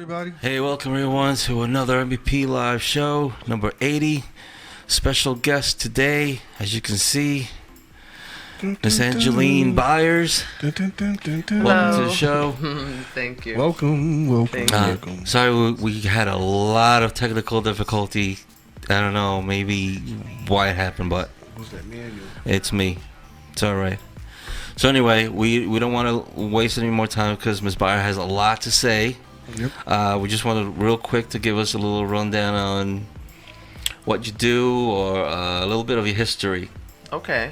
everybody. Hey, welcome everyone to another MVP Live show, number 80. Special guest today, as you can see, Miss Evangeline Byars. Welcome to the show. Thank you. Welcome. Thank you. Sorry, we had a lot of technical difficulty. I don't know, maybe why it happened, but Who's that man? it's me. It's all right. So anyway, we don't want to waste any more time because Miss Byars has a lot to say. Yep. We just wanted real quick to give us a little rundown on what you do or a little bit of your history. Okay.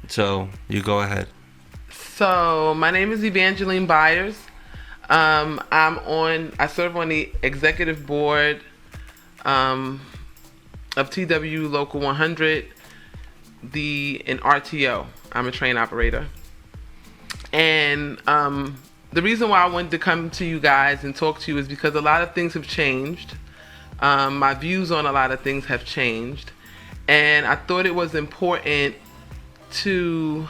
So you go ahead. So my name is Evangeline Byars. I serve on the executive board of TWU Local 100, an RTO. I'm a train operator. And the reason why I wanted to come to you guys and talk to you is because a lot of things have changed. My views on a lot of things have changed. And I thought it was important to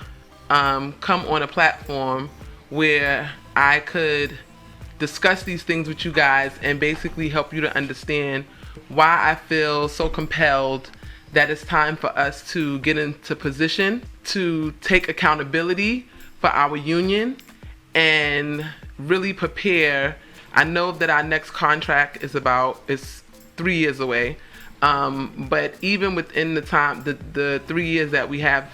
come on a platform where I could discuss these things with you guys and basically help you to understand why I feel so compelled that it's time for us to get into position to take accountability for our union and really prepare. I know that our next contract is 3 years away, but even within the time, the 3 years that we have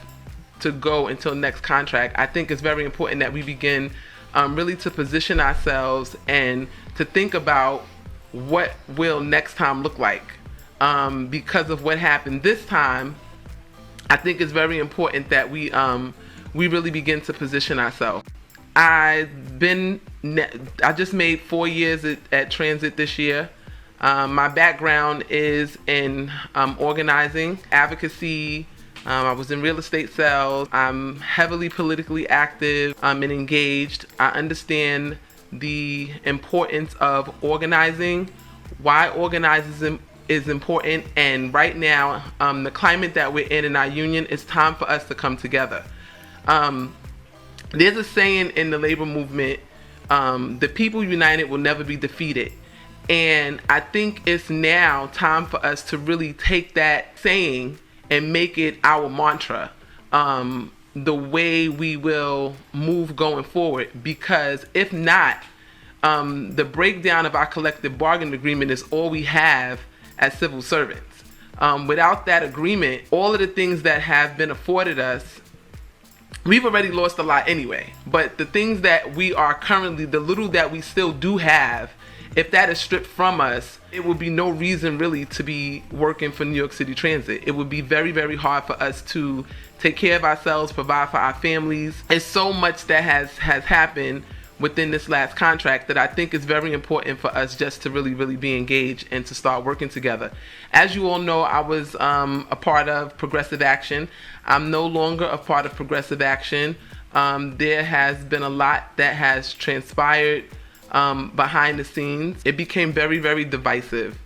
to go until next contract, I think it's very important that we begin really to position ourselves and to think about what will next time look like. Because of what happened this time, I think it's very important that we really begin to position ourselves. I just made 4 years at Transit this year. My background is in organizing, advocacy. I was in real estate sales. I'm heavily politically active and engaged. I understand the importance of organizing, why organizing is important, and right now, the climate that we're in our union, it's time for us to come together. There's a saying in the labor movement, the people united will never be defeated. And I think it's now time for us to really take that saying and make it our mantra, the way we will move going forward. Because if not, the breakdown of our collective bargaining agreement is all we have as civil servants. Without that agreement, all of the things that have been afforded us, we've already lost a lot anyway. But the things that we are currently, the little that we still do have, if that is stripped from us, it would be no reason really to be working for New York City Transit. It would be very, very hard for us to take care of ourselves, provide for our families. There's so much that has happened within this last contract that I think is very important for us just to really, really be engaged and to start working together. As you all know, I was a part of Progressive Action. I'm no longer a part of Progressive Action. There has been a lot that has transpired behind the scenes. It became very, very divisive,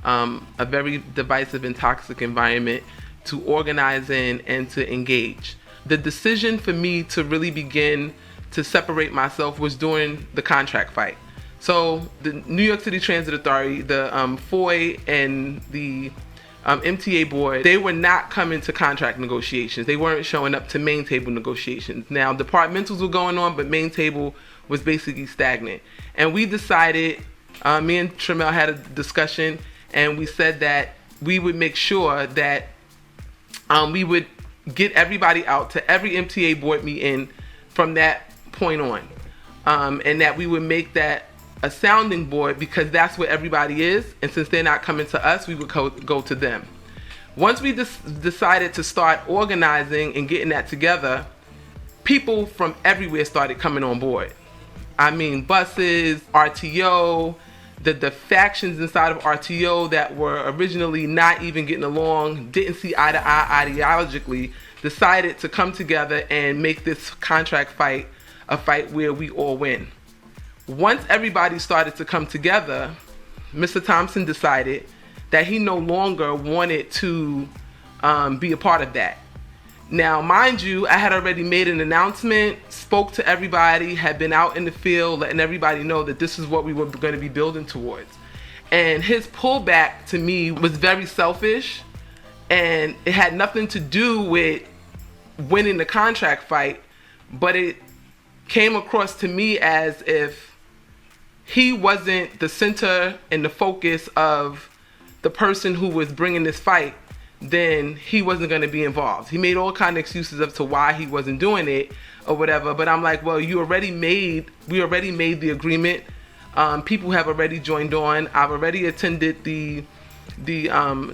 a very divisive and toxic environment to organize in and to engage. The decision for me to really begin to separate myself was during the contract fight. So the New York City Transit Authority, the FOI and the MTA board, they were not coming to contract negotiations. They weren't showing up to main table negotiations. Now, departmentals were going on, but main table was basically stagnant. And we decided, me and Tramel had a discussion, and we said that we would make sure that we would get everybody out to every MTA board meeting from that point on. And that we would make that a sounding board because that's where everybody is. And since they're not coming to us, we would go to them. Once we decided to start organizing and getting that together, people from everywhere started coming on board. I mean, buses, RTO, the factions inside of RTO that were originally not even getting along, didn't see eye to eye ideologically, decided to come together and make this contract fight a fight where we all win. Once everybody started to come together, Mr. Thompson decided that he no longer wanted to be a part of that. Now, mind you, I had already made an announcement, spoke to everybody, had been out in the field, letting everybody know that this is what we were going to be building towards. And his pullback to me was very selfish, and it had nothing to do with winning the contract fight, but it came across to me as if he wasn't the center and the focus of the person who was bringing this fight, then he wasn't going to be involved. He made all kind of excuses as to why he wasn't doing it or whatever. But I'm like, well, we already made the agreement. People have already joined on. I've already attended the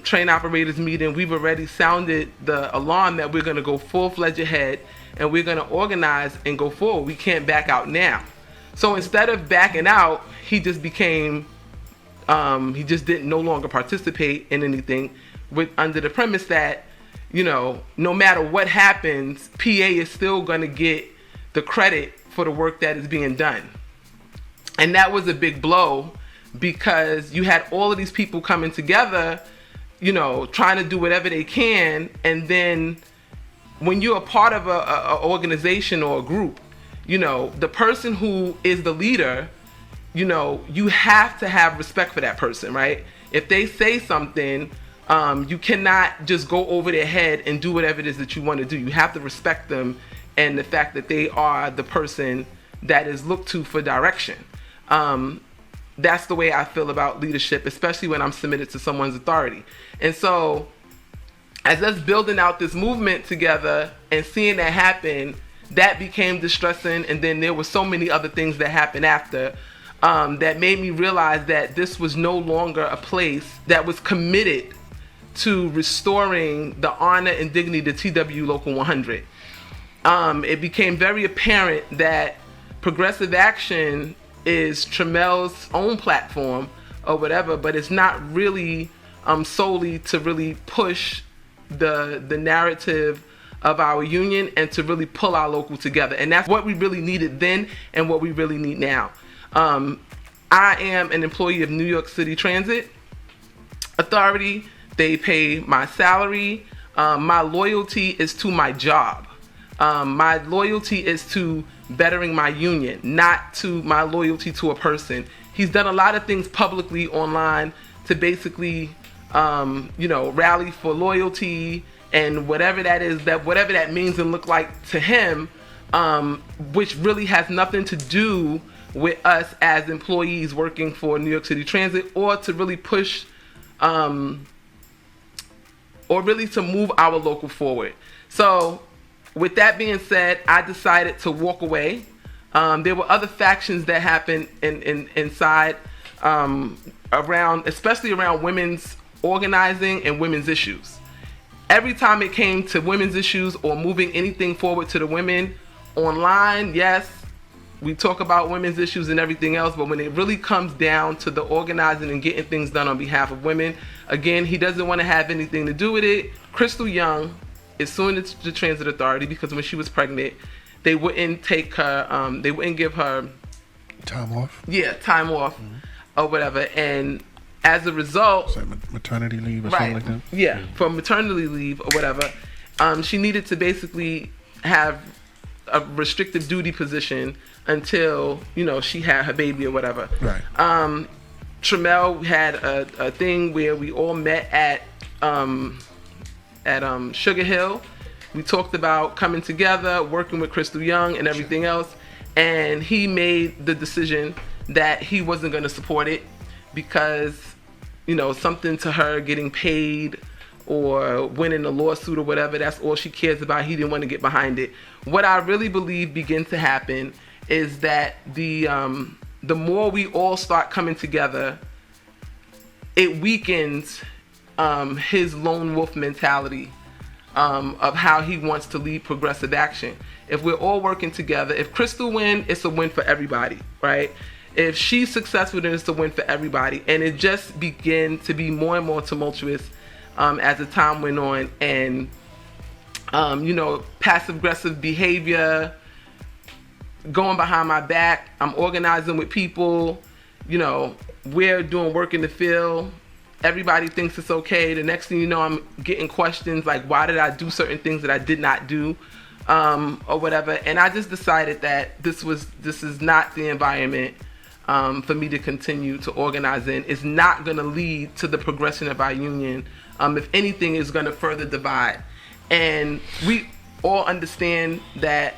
train operators meeting. We've already sounded the alarm that we're going to go full-fledged ahead, and we're going to organize and go forward. We can't back out now. So instead of backing out, he just became, he just didn't no longer participate in anything, under the premise that, no matter what happens, PA is still going to get the credit for the work that is being done. And that was a big blow, because you had all of these people coming together, trying to do whatever they can. And then when you're a part of a organization or a group, the person who is the leader, you have to have respect for that person, right? If they say something, you cannot just go over their head and do whatever it is that you want to do. You have to respect them and the fact that they are the person that is looked to for direction. That's the way I feel about leadership, especially when I'm submitted to someone's authority. And so as us building out this movement together and seeing that happen, that became distressing. And then there were so many other things that happened after that made me realize that this was no longer a place that was committed to restoring the honor and dignity to TWU Local 100. It became very apparent that Progressive Action is Tramel's own platform or whatever, but it's not really solely to really push the narrative of our union and to really pull our local together. And that's what we really needed then and what we really need now. I am an employee of New York City Transit Authority. They pay my salary. My loyalty is to my job. My loyalty is to bettering my union, not to my loyalty to a person. He's done a lot of things publicly online to basically, rally for loyalty and whatever that is, whatever that means and look like to him, which really has nothing to do with us as employees working for New York City Transit, or to really push, or really to move our local forward. So with that being said, I decided to walk away. There were other factions that happened inside, especially around women's organizing and women's issues. Every time it came to women's issues or moving anything forward to the women online, yes, we talk about women's issues and everything else, but when it really comes down to the organizing and getting things done on behalf of women, again, he doesn't want to have anything to do with it. Crystal Young is suing the Transit Authority because when she was pregnant, they wouldn't take her, they wouldn't give her time off. Yeah, time off or whatever. And as a result, maternity leave or right, something like that. Yeah, for maternity leave or whatever, she needed to basically have a restrictive duty position until she had her baby or whatever. Right. Tramel had a thing where we all met at Sugar Hill. We talked about coming together, working with Crystal Young and everything else, and he made the decision that he wasn't going to support it because something to her getting paid or winning a lawsuit or whatever, that's all she cares about. He didn't want to get behind it. What I really believe begins to happen is that the more we all start coming together, it weakens his lone wolf mentality of how he wants to lead Progressive Action. If we're all working together, if Crystal wins, it's a win for everybody, right? If she's successful, then it's a win for everybody. And it just began to be more and more tumultuous as the time went on. And, passive-aggressive behavior, going behind my back. I'm organizing with people. We're doing work in the field. everybody thinks it's okay. The next thing you know, I'm getting questions like, why did I do certain things that I did not do, or whatever. And I just decided that this is not the environment for me to continue to organize in. It's not going to lead to the progression of our union. If anything, it's going to further divide. And we all understand that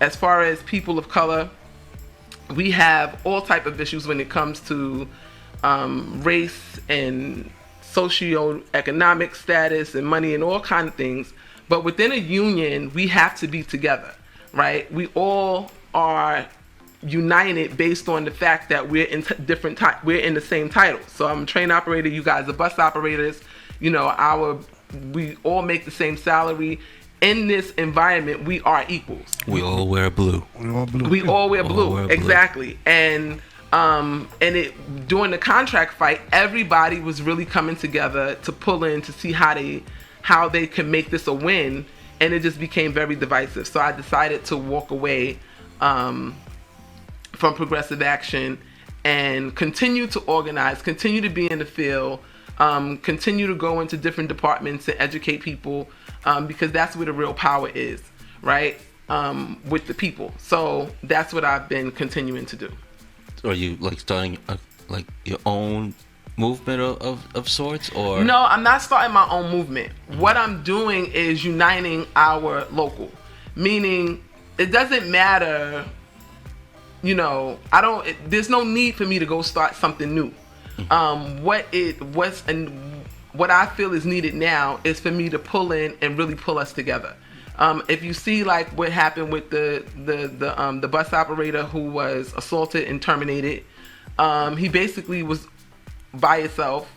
as far as people of color, we have all type of issues when it comes to race and socioeconomic status and money and all kind of things. But within a union, we have to be together, right? We all are united based on the fact that we're in we're in the same title. So I'm a train operator, you guys are bus operators. You know, we all make the same salary. In this environment, we are equals. We all wear blue. We all wear blue. Exactly. And during the contract fight, everybody was really coming together to pull in to see how they can make this a win, and it just became very divisive. So I decided to walk away from Progressive Action and continue to organize, continue to be in the field, continue to go into different departments and educate people, because that's where the real power is, right? With the people. So that's what I've been continuing to do. Are you like starting like your own movement of sorts, or? No, I'm not starting my own movement. What I'm doing is uniting our local, meaning it doesn't matter, you know, there's no need for me to go start something new. What I feel is needed now is for me to pull in and really pull us together. If you see like what happened with the bus operator who was assaulted and terminated, he basically was by himself.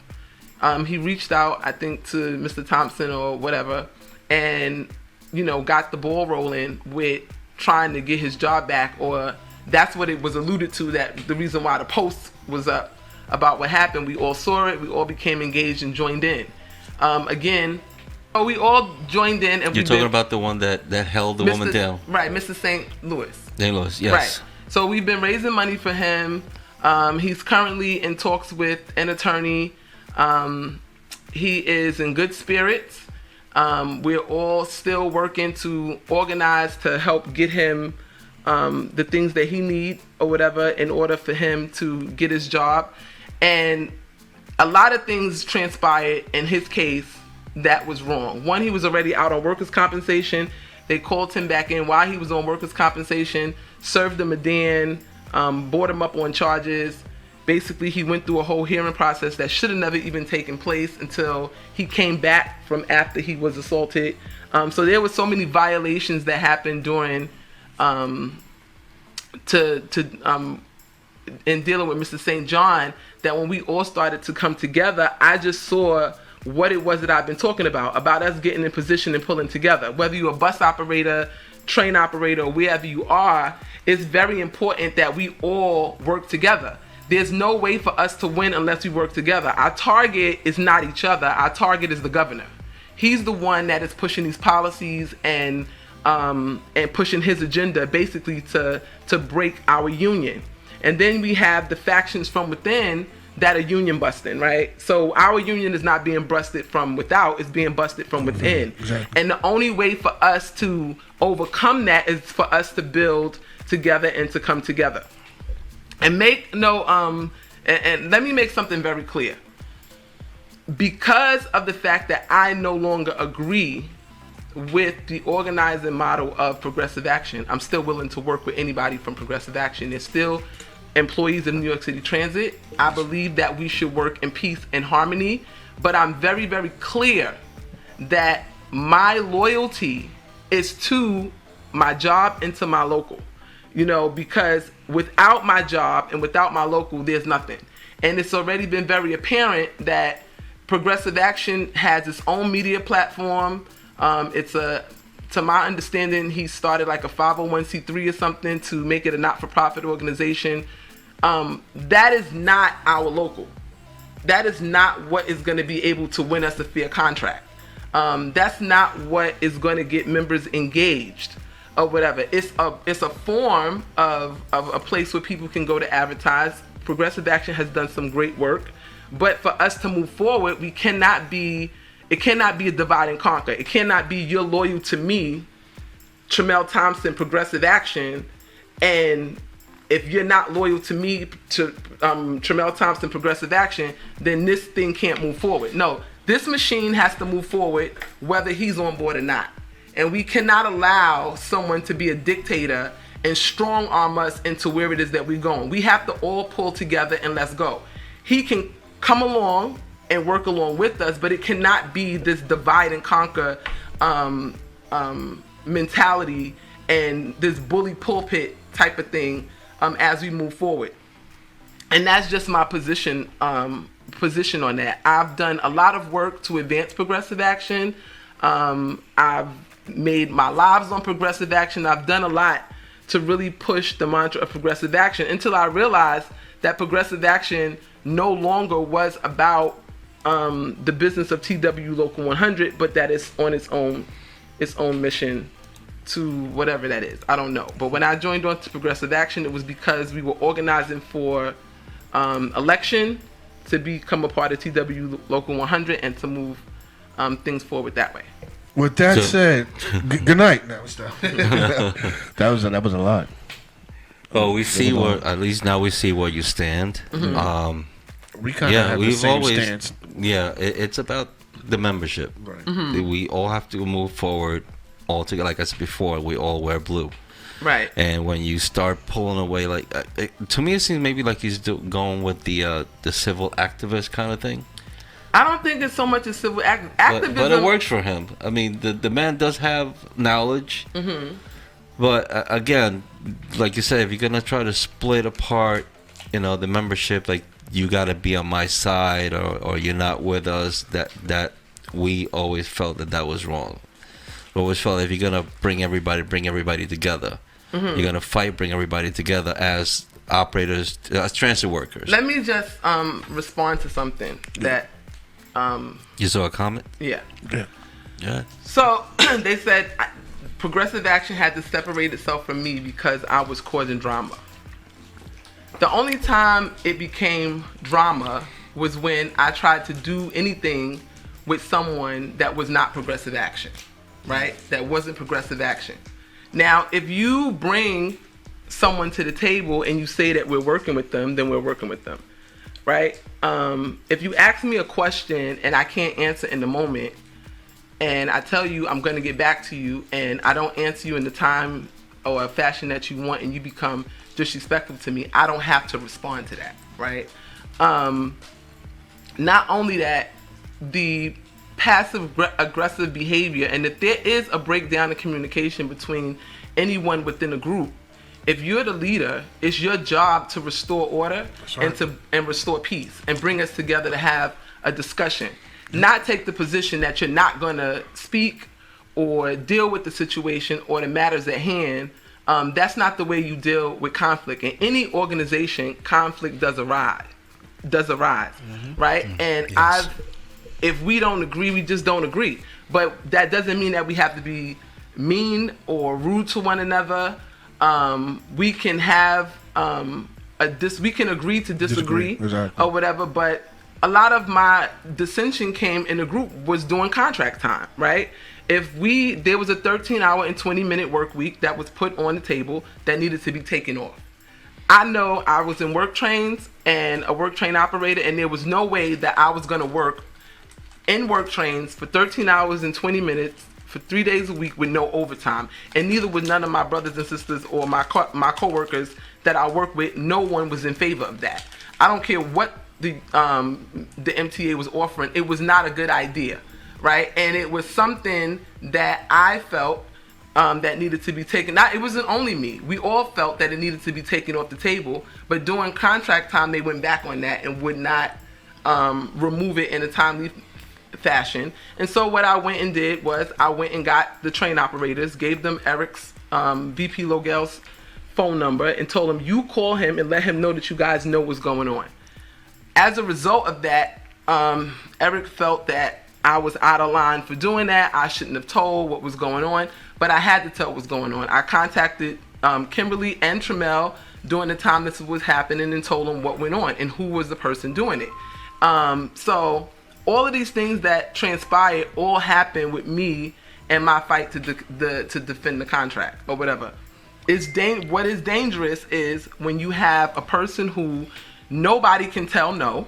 He reached out, I think, to Mr. Thompson or whatever, and you know, got the ball rolling with trying to get his job back, or that's what it was alluded to, that the reason why the post was up about what happened. We all saw it, we all became engaged and joined in. We all joined in. And you're talking about the one that held the woman down. Right, Mr. St. Louis. St. Louis, yes. Right. So we've been raising money for him. He's currently in talks with an attorney. He is in good spirits. We're all still working to organize to help get him the things that he needs or whatever in order for him to get his job. And a lot of things transpired in his case that was wrong. One, he was already out on workers' compensation. They called him back in while he was on workers' compensation, served him a Dan, brought him up on charges. Basically, he went through a whole hearing process that should have never even taken place until he came back from after he was assaulted. So there were so many violations that happened during in dealing with Mr. St. John, that when we all started to come together, I just saw what it was that I've been talking about us getting in position and pulling together. Whether you're a bus operator, train operator, or wherever you are, it's very important that we all work together. There's no way for us to win unless we work together. Our target is not each other. Our target is the governor. He's the one that is pushing these policies and pushing his agenda basically to break our union. And then we have the factions from within that are union busting, right? So our union is not being busted from without, it's being busted from within. Exactly. And the only way for us to overcome that is for us to build together and to come together. And and let me make something very clear. Because of the fact that I no longer agree with the organizing model of Progressive Action, I'm still willing to work with anybody from Progressive Action. There's still employees of New York City Transit. I believe that we should work in peace and harmony, but I'm very, very clear that my loyalty is to my job and to my local, you know, because without my job and without my local, there's nothing. And it's already been very apparent that Progressive Action has its own media platform. To my understanding, he started like a 501c3 or something to make it a not-for-profit organization. That is not our local. That is not what is going to be able to win us a fair contract. That's not what is going to get members engaged or whatever. It's a form of a place where people can go to advertise. Progressive Action has done some great work. But for us to move forward, it cannot be a divide and conquer. It cannot be you're loyal to me, Tremel Thompson, Progressive Action, and if you're not loyal to me, to Tremel Thompson, Progressive Action, then this thing can't move forward. No, this machine has to move forward whether he's on board or not. And we cannot allow someone to be a dictator and strong arm us into where it is that we're going. We have to all pull together and let's go. He can come along and work along with us, but it cannot be this divide and conquer mentality and this bully pulpit type of thing as we move forward. And that's just my position on that. I've done a lot of work to advance progressive action. I've made my lives on progressive action. I've done a lot to really push the mantra of progressive action until I realized that progressive action no longer was about the business of TWU Local 100, but that it's on its own mission to whatever that is. I don't know. But when I joined on to progressive action, it was because we were organizing for election to become a part of TWU Local 100 and to move things forward that way. With that said, good night. No, stop. that was a lot. Well, we see where, at least now we see where you stand. Mm-hmm. We kind of have the same stance. Yeah, it's about the membership. Right. Mm-hmm. We all have to move forward all together. Like I said before, we all wear blue. Right. And when you start pulling away, like to me, it seems maybe like he's going with the civil activist kind of thing. I don't think it's so much a civil activism. But it works for him. I mean, the man does have knowledge. Mm-hmm. But again, like you said, if you're gonna try to split apart, the membership, like you gotta be on my side or you're not with us. That we always felt that was wrong. We always felt if you're gonna bring everybody together. Mm-hmm. You're gonna fight, bring everybody together as operators, as transit workers. Let me just respond to something that. You saw a comment? Yeah. Yeah. So they said progressive action had to separate itself from me because I was causing drama. The only time it became drama was when I tried to do anything with someone that was not progressive action, right? That wasn't progressive action. Now, if you bring someone to the table and you say that we're working with them, then we're working with them. Right? If you ask me a question and I can't answer in the moment, and I tell you I'm going to get back to you, and I don't answer you in the time or a fashion that you want, and you become disrespectful to me, I don't have to respond to that. Right? Not only that, the passive aggressive behavior, and if there is a breakdown in communication between anyone within a group, if you're the leader, it's your job to restore order and restore peace and bring us together to have a discussion. Not take the position that you're not going to speak or deal with the situation or the matters at hand. That's not the way you deal with conflict. In any organization, conflict does arise, mm-hmm. Right? And yes. If we don't agree, we just don't agree. But that doesn't mean that we have to be mean or rude to one another. We can have we can agree to disagree. Exactly. Or whatever, but a lot of my dissension came in the group was during contract time, right? If there was a 13-hour and 20-minute work week that was put on the table that needed to be taken off. I know I was in work trains and a work train operator, and there was no way that I was going to work in work trains for 13 hours and 20 minutes for 3 days a week with no overtime, and neither was none of my brothers and sisters or my coworkers that I work with. No one was in favor of that. I don't care what the MTA was offering. It was not a good idea, right? And it was something that I felt that needed to be taken. It wasn't only me. We all felt that it needed to be taken off the table. But during contract time, they went back on that and would not remove it in a timely fashion. And so what I went and did was I went and got the train operators, gave them Eric's VP Logel's phone number, and told him, you call him and let him know that you guys know what's going on. As a result of that, Eric felt that I was out of line for doing that. I shouldn't have told what was going on, but I had to tell what was going on. I contacted Kimberly and Tremel during the time this was happening and told them what went on and who was the person doing it. So all of these things that transpired all happened with me and my fight to defend the contract or whatever. What is dangerous is when you have a person who nobody can tell no,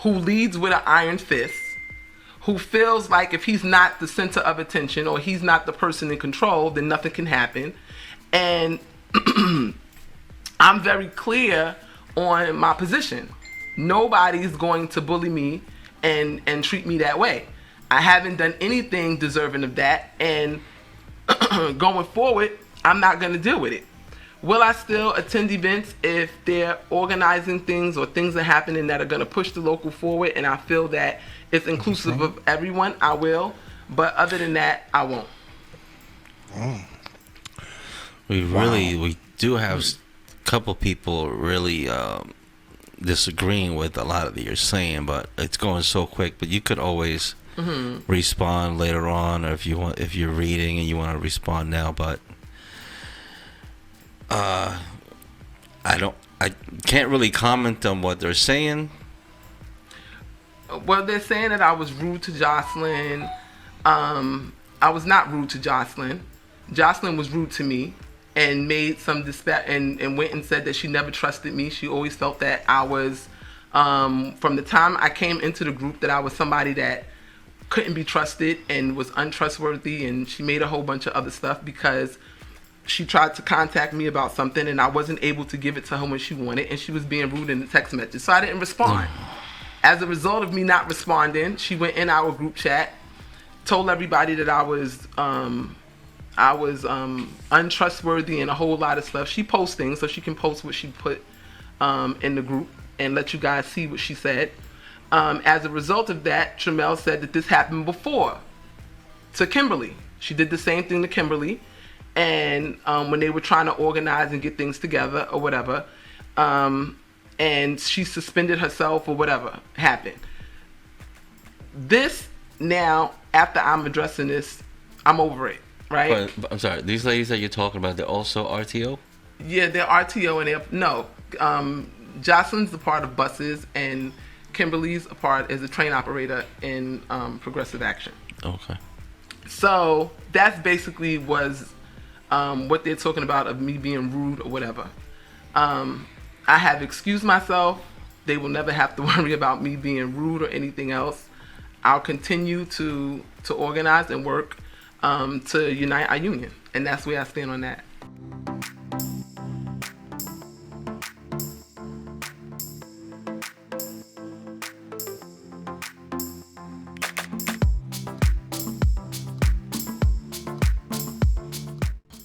who leads with an iron fist, who feels like if he's not the center of attention or he's not the person in control, then nothing can happen. And I'm very clear on my position. Nobody's going to bully me and treat me that way. I haven't done anything deserving of that, and going forward, I'm not going to deal with it. Will I still attend events if they're organizing things or things are happening that are going to push the local forward and I feel that it's inclusive of everyone? I will. But other than that, I won't. We do have a couple people really disagreeing with a lot of that you're saying, but it's going so quick. But you could always respond later on, or if you're reading and you want to respond now. But I can't really comment on what they're saying. Well, they're saying that I was rude to Jocelyn. I was not rude to Jocelyn. Jocelyn was rude to me and made some and went and said that she never trusted me. She always felt that I was, from the time I came into the group, that I was somebody that couldn't be trusted and was untrustworthy, and she made a whole bunch of other stuff because she tried to contact me about something and I wasn't able to give it to her when she wanted, and she was being rude in the text message, so I didn't respond. As a result of me not responding, she went in our group chat, told everybody that I was untrustworthy and a whole lot of stuff. She posts things, so she can post what she put in the group and let you guys see what she said. As a result of that, Tramel said that this happened before to Kimberly. She did the same thing to Kimberly, and when they were trying to organize and get things together or whatever, and she suspended herself or whatever happened. This now, after I'm addressing this, I'm over it, right? But I'm sorry, these ladies that you're talking about, they're also RTO? Yeah, they're RTO, and Jocelyn's a part of buses, and Kimberly's a part as a train operator in Progressive Action. Okay. So that's basically was what they're talking about of me being rude or whatever. I have excused myself. They will never have to worry about me being rude or anything else. I'll continue to organize and work to unite our union, and that's where I stand on that.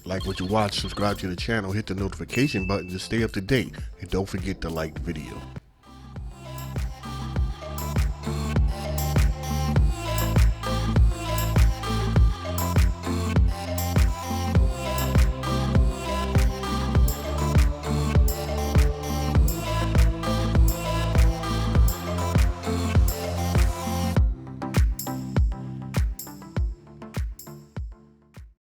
Like what you watch, subscribe to the channel, hit the notification button to stay up to date, and don't forget to like the video.